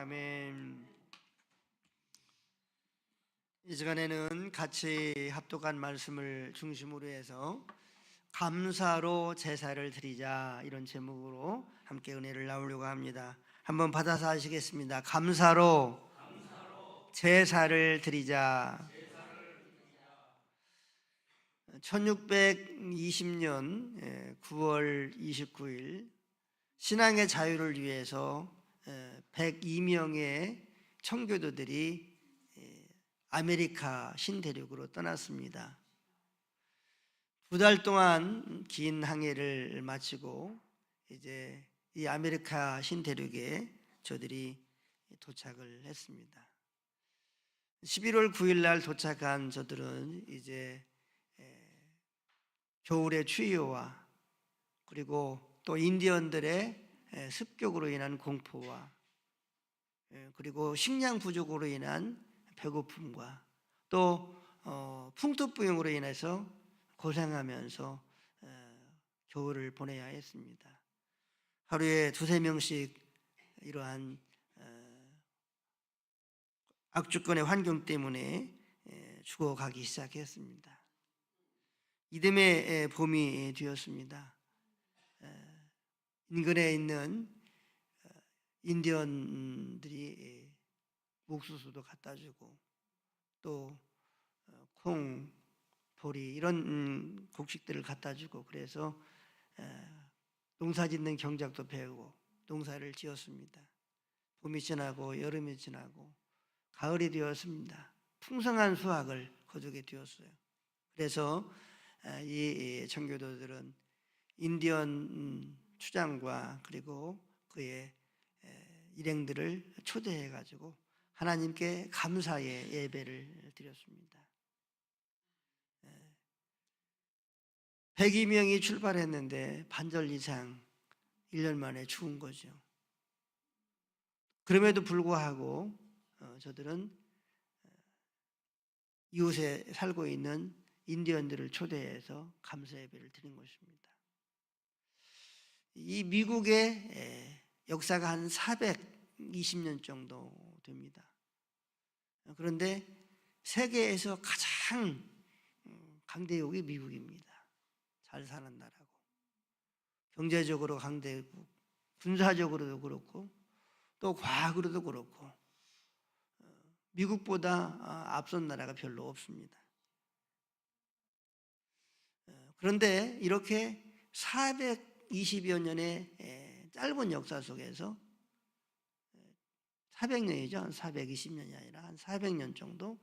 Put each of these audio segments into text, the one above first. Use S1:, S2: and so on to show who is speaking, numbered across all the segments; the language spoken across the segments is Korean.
S1: 아멘. 이 시간에는 같이 합독한 말씀을 중심으로 해서 감사로 제사를 드리자, 이런 제목으로 함께 은혜를 나누려고 합니다. 한번 받아서 하시겠습니다. 감사로 제사를 드리자. 1620년 9월 29일 신앙의 자유를 위해서 102명의 청교도들이 아메리카 신대륙으로 떠났습니다. 2달 동안 긴 항해를 마치고 이제 이 아메리카 신대륙에 저들이 도착을 했습니다. 11월 9일 날 도착한 저들은 이제 겨울의 추위와 그리고 또 인디언들의 습격으로 인한 공포와 그리고 식량 부족으로 인한 배고픔과 또 풍토병으로 인해서 고생하면서 겨울을 보내야 했습니다. 하루에 2-3명씩 이러한 악주권의 환경 때문에 죽어가기 시작했습니다. 이듬해 봄이 되었습니다. 인근에 있는 인디언들이 옥수수도 갖다 주고 또 콩, 보리 이런 곡식들을 갖다 주고 그래서 농사 짓는 경작도 배우고 농사를 지었습니다. 봄이 지나고 여름이 지나고 가을이 되었습니다. 풍성한 수확을 거두게 되었어요. 그래서 이 청교도들은 인디언 추장과 그리고 그의 일행들을 초대해 가지고 하나님께 감사의 예배를 드렸습니다. 102명이 출발했는데 반절 이상 1년 만에 죽은 거죠. 그럼에도 불구하고 저들은 이웃에 살고 있는 인디언들을 초대해서 감사 예배를 드린 것입니다. 이 미국의 역사가 한 420년 정도 됩니다. 그런데 세계에서 가장 강대국이 미국입니다. 잘 사는 나라고 경제적으로 강대국, 군사적으로도 그렇고 또 과학으로도 그렇고 미국보다 앞선 나라가 별로 없습니다. 그런데 이렇게 420여 년의 짧은 역사 속에서 400년이죠. 한 420년이 아니라 한 400년 정도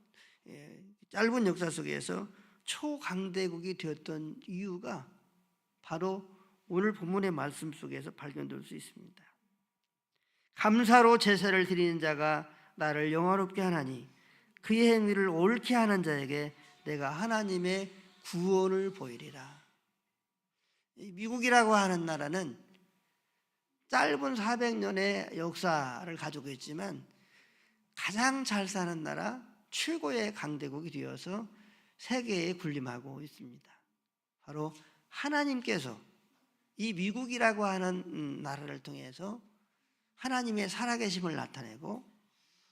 S1: 짧은 역사 속에서 초강대국이 되었던 이유가 바로 오늘 본문의 말씀 속에서 발견될 수 있습니다. 감사로 제사를 드리는 자가 나를 영화롭게 하나니 그의 행위를 옳게 하는 자에게 내가 하나님의 구원을 보이리라. 미국이라고 하는 나라는 짧은 400년의 역사를 가지고 있지만 가장 잘 사는 나라, 최고의 강대국이 되어서 세계에 군림하고 있습니다. 바로 하나님께서 이 미국이라고 하는 나라를 통해서 하나님의 살아계심을 나타내고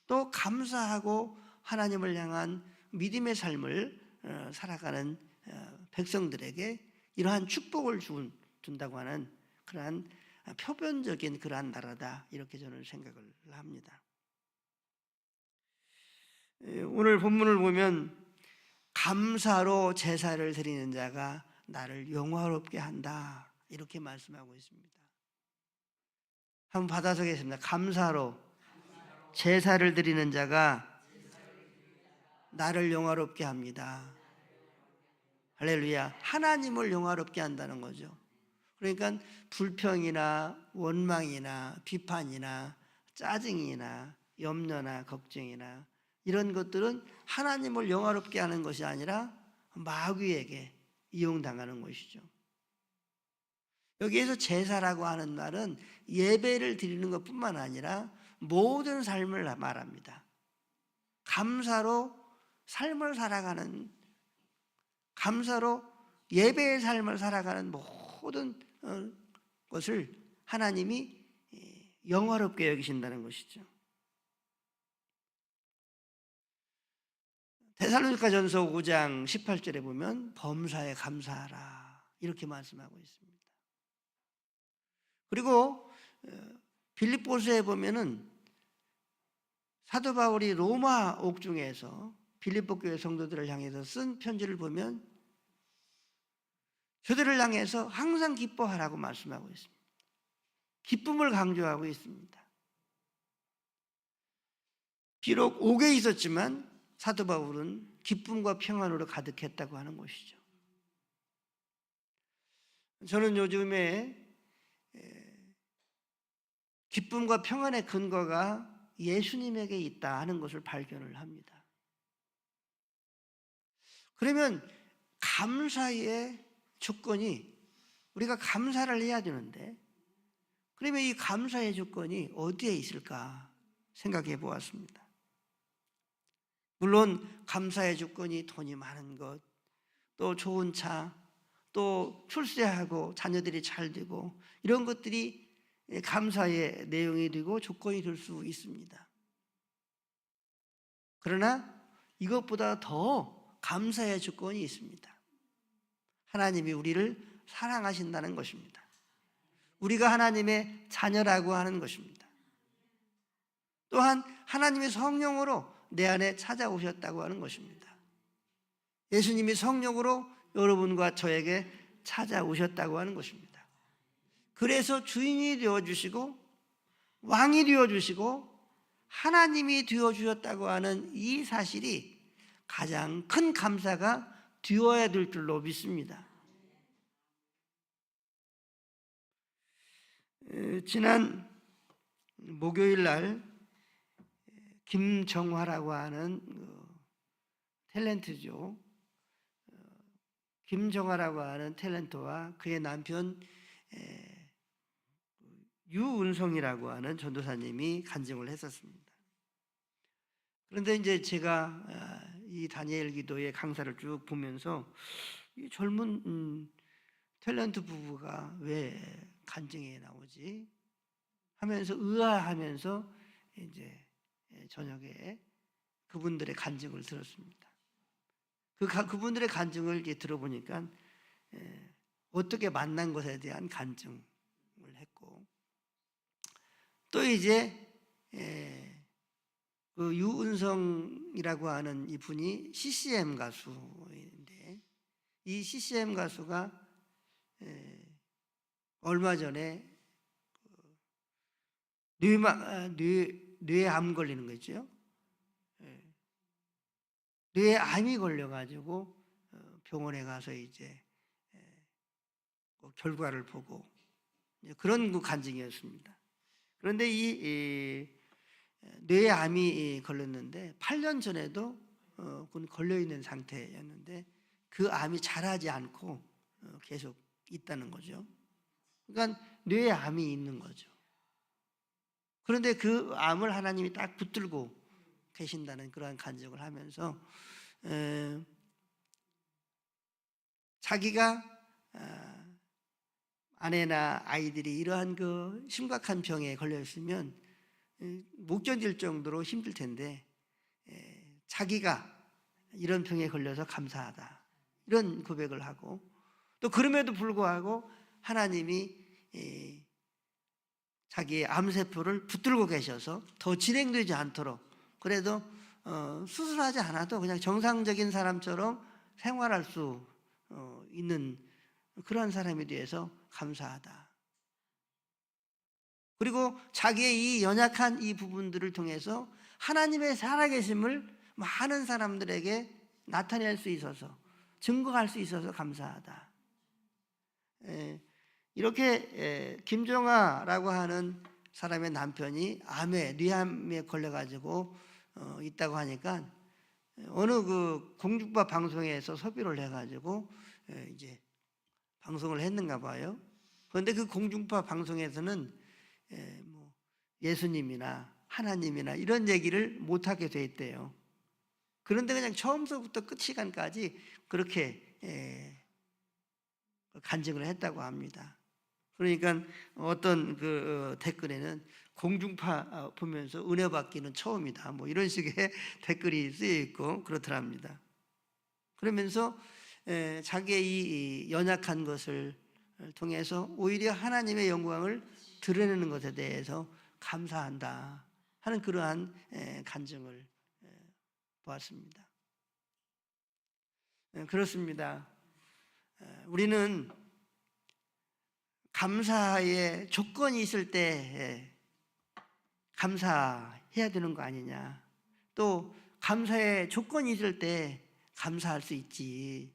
S1: 또 감사하고 하나님을 향한 믿음의 삶을 살아가는 백성들에게 이러한 축복을 준다고 하는 그러한 표변적인 그러한 나라다, 이렇게 저는 생각을 합니다. 오늘 본문을 보면 감사로 제사를 드리는 자가 나를 영화롭게 한다, 이렇게 말씀하고 있습니다. 한번 받아서 계십니다. 감사로 제사를 드리는 자가 나를 영화롭게 합니다. 할렐루야. 하나님을 영화롭게 한다는 거죠. 그러니까 불평이나 원망이나 비판이나 짜증이나 염려나 걱정이나 이런 것들은 하나님을 영화롭게 하는 것이 아니라 마귀에게 이용당하는 것이죠. 여기에서 제사라고 하는 말은 예배를 드리는 것뿐만 아니라 모든 삶을 말합니다. 감사로 삶을 살아가는, 감사로 예배의 삶을 살아가는 모든 것을 하나님이 영화롭게 여기신다는 것이죠. 데살로니가전서 5장 18절에 보면 범사에 감사하라 이렇게 말씀하고 있습니다. 그리고 빌립보서에 보면은 사도 바울이 로마 옥중에서 빌립보 교회 성도들을 향해서 쓴 편지를 보면 저들을 향해서 항상 기뻐하라고 말씀하고 있습니다. 기쁨을 강조하고 있습니다. 비록 옥에 있었지만 사도 바울은 기쁨과 평안으로 가득했다고 하는 것이죠. 저는 요즘에 기쁨과 평안의 근거가 예수님에게 있다 하는 것을 발견을 합니다. 그러면 감사의 조건이, 우리가 감사를 해야 되는데 그러면 이 감사의 조건이 어디에 있을까 생각해 보았습니다. 물론 감사의 조건이 돈이 많은 것, 또 좋은 차, 또 출세하고 자녀들이 잘 되고 이런 것들이 감사의 내용이 되고 조건이 될 수 있습니다. 그러나 이것보다 더 감사의 조건이 있습니다. 하나님이 우리를 사랑하신다는 것입니다. 우리가 하나님의 자녀라고 하는 것입니다. 또한 하나님의 성령으로 내 안에 찾아오셨다고 하는 것입니다. 예수님이 성령으로 여러분과 저에게 찾아오셨다고 하는 것입니다. 그래서 주인이 되어주시고 왕이 되어주시고 하나님이 되어주셨다고 하는 이 사실이 가장 큰 감사가 되어야 될 줄로 믿습니다. 지난 목요일 날 김정화라고 하는 탤런트죠. 김정화라고 하는 탤런트와 그의 남편 유은성이라고 하는 전도사님이 간증을 했었습니다. 그런데 이제 제가 이 다니엘 기도의 강사를 쭉 보면서 이 젊은 탤런트 부부가 왜 간증에 나오지 하면서 의아하면서 이제 저녁에 그분들의 간증을 들었습니다. 그분들의 간증을 이제 들어보니까 어떻게 만난 것에 대한 간증을 했고, 또 이제 그 유은성이라고 하는 이분이 CCM 가수인데, 이 CCM 가수가 얼마 전에 뇌암 걸리는 거 있죠. 뇌암이 걸려가지고 병원에 가서 이제 결과를 보고 그런 간증이었습니다. 그런데 이 뇌암이 걸렸는데 8년 전에도 걸려 있는 상태였는데 그 암이 자라지 않고 계속 있다는 거죠. 그러니까 뇌암이 있는 거죠. 그런데 그 암을 하나님이 딱 붙들고 계신다는 그러한 간증을 하면서 자기가 아내나 아이들이 이러한 그 심각한 병에 걸려 있으면 못 견딜 정도로 힘들 텐데 자기가 이런 병에 걸려서 감사하다 이런 고백을 하고, 또 그럼에도 불구하고 하나님이 자기의 암세포를 붙들고 계셔서 더 진행되지 않도록, 그래도 수술하지 않아도 그냥 정상적인 사람처럼 생활할 수 있는 그런 사람에 대해서 감사하다. 그리고 자기의 이 연약한 이 부분들을 통해서 하나님의 살아계심을 많은 사람들에게 나타낼 수 있어서, 증거할 수 있어서 감사하다. 이렇게 김정아라고 하는 사람의 남편이 뇌암에 걸려가지고 있다고 하니까 어느 그 공중파 방송에서 섭외를 해가지고 이제 방송을 했는가 봐요. 그런데 그 공중파 방송에서는 뭐 예수님이나 하나님이나 이런 얘기를 못하게 돼 있대요. 그런데 그냥 처음서부터 끝 시간까지 그렇게 간증을 했다고 합니다. 그러니까 어떤 그 댓글에는 공중파 보면서 은혜 받기는 처음이다. 뭐 이런 식의 댓글이 쓰여 있고 그렇더랍니다. 그러면서 자기의 이 연약한 것을 통해서 오히려 하나님의 영광을 드러내는 것에 대해서 감사한다 하는 그러한 간증을 보았습니다. 그렇습니다. 우리는 감사의 조건이 있을 때 감사해야 되는 거 아니냐, 또 감사의 조건이 있을 때 감사할 수 있지,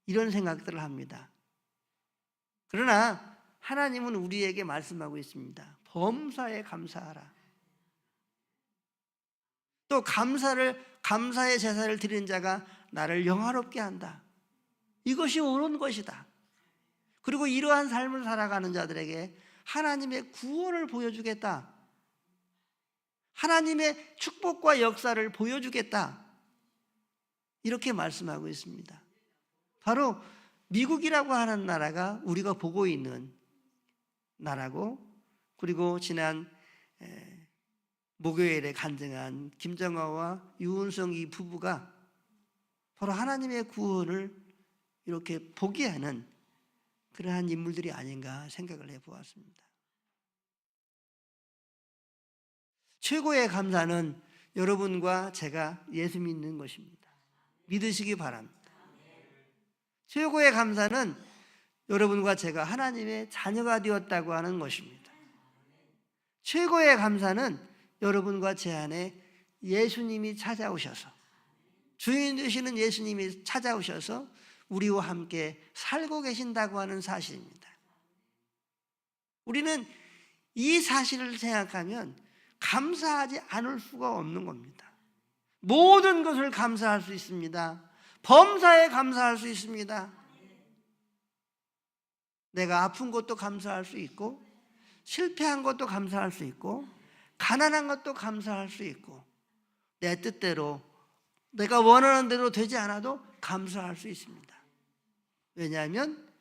S1: 이런 생각들을 합니다. 그러나 하나님은 우리에게 말씀하고 있습니다. 범사에 감사하라. 또 감사의 제사를 드리는 자가 나를 영화롭게 한다. 이것이 옳은 것이다. 그리고 이러한 삶을 살아가는 자들에게 하나님의 구원을 보여주겠다. 하나님의 축복과 역사를 보여주겠다. 이렇게 말씀하고 있습니다. 바로 미국이라고 하는 나라가 우리가 보고 있는 나라고, 그리고 지난 목요일에 간증한 김정아와 유은성 이 부부가 바로 하나님의 구원을 이렇게 보게 하는 그러한 인물들이 아닌가 생각을 해보았습니다. 최고의 감사는 여러분과 제가 예수 믿는 것입니다. 믿으시기 바랍니다. 최고의 감사는 여러분과 제가 하나님의 자녀가 되었다고 하는 것입니다. 최고의 감사는 여러분과 제 안에 예수님이 찾아오셔서, 주인 되시는 예수님이 찾아오셔서 우리와 함께 살고 계신다고 하는 사실입니다. 우리는 이 사실을 생각하면 감사하지 않을 수가 없는 겁니다. 모든 것을 감사할 수 있습니다. 범사에 감사할 수 있습니다. 내가 아픈 것도 감사할 수 있고, 실패한 것도 감사할 수 있고, 가난한 것도 감사할 수 있고, 내 뜻대로 내가 원하는 대로 되지 않아도 감사할 수 있습니다. 왜냐하면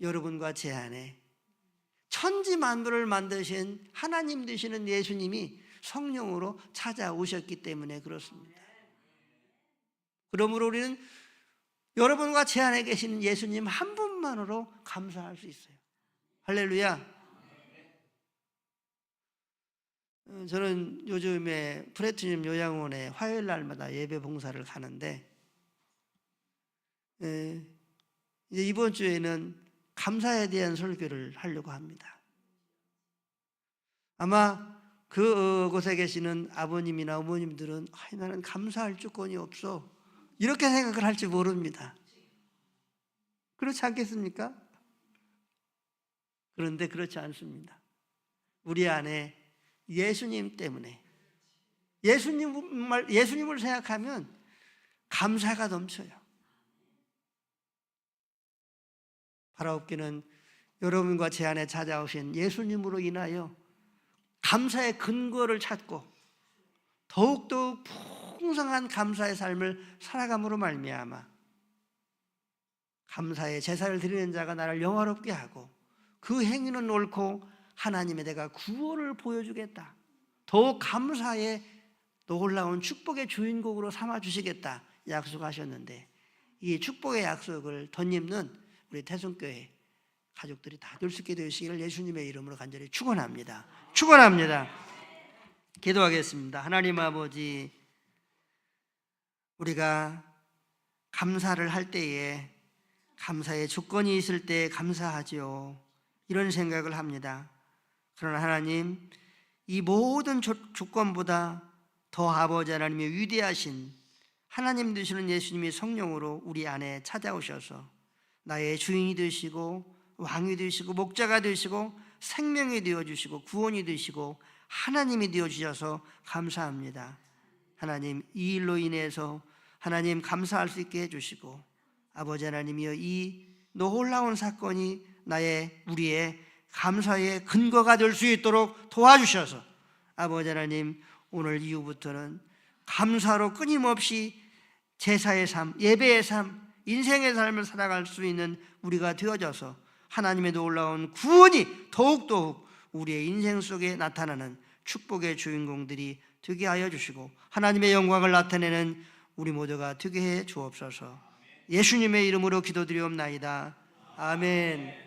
S1: 여러분과 제 안에 천지 만물을 만드신 하나님 되시는 예수님이 성령으로 찾아오셨기 때문에 그렇습니다. 그러므로 우리는 여러분과 제 안에 계시는 예수님 한 분만으로 감사할 수 있어요. 할렐루야. 저는 요즘에 프레티늄 요양원에 화요일 날마다 예배 봉사를 가는데, 이제 이번 주에는 감사에 대한 설교를 하려고 합니다. 아마 그곳에 계시는 아버님이나 어머님들은 나는 감사할 조건이 없어, 이렇게 생각을 할지 모릅니다. 그렇지 않겠습니까? 그런데 그렇지 않습니다. 우리 안에 예수님 때문에, 예수님을 생각하면 감사가 넘쳐요. 바라옵기는 여러분과 제 안에 찾아오신 예수님으로 인하여 감사의 근거를 찾고 더욱더 풍성한 감사의 삶을 살아감으로 말미암아 감사의 제사를 드리는 자가 나를 영화롭게 하고 그 행위는 옳고 하나님의 내가 구원을 보여주겠다, 더욱 감사의 놀라운 축복의 주인공으로 삼아주시겠다 약속하셨는데, 이 축복의 약속을 덧입는 우리 태송교회 가족들이 다 될 수 있게 되시기를 예수님의 이름으로 간절히 축원합니다. 축원합니다. 기도하겠습니다. 하나님 아버지, 우리가 감사를 할 때에 감사의 조건이 있을 때 감사하지요, 이런 생각을 합니다. 그러나 하나님, 이 모든 조건보다 더 아버지 하나님의 위대하신 하나님 되시는 예수님이 성령으로 우리 안에 찾아오셔서 나의 주인이 되시고 왕이 되시고 목자가 되시고 생명이 되어주시고 구원이 되시고 하나님이 되어주셔서 감사합니다. 하나님, 이 일로 인해서 하나님 감사할 수 있게 해주시고, 아버지 하나님이여, 이 놀라운 사건이 우리의 감사의 근거가 될 수 있도록 도와주셔서 아버지 하나님, 오늘 이후부터는 감사로 끊임없이 제사의 삶, 예배의 삶, 인생의 삶을 살아갈 수 있는 우리가 되어져서 하나님의 놀라운 구원이 더욱더욱 우리의 인생 속에 나타나는 축복의 주인공들이 되게 하여 주시고 하나님의 영광을 나타내는 우리 모두가 되게 해 주옵소서. 예수님의 이름으로 기도드리옵나이다. 아멘.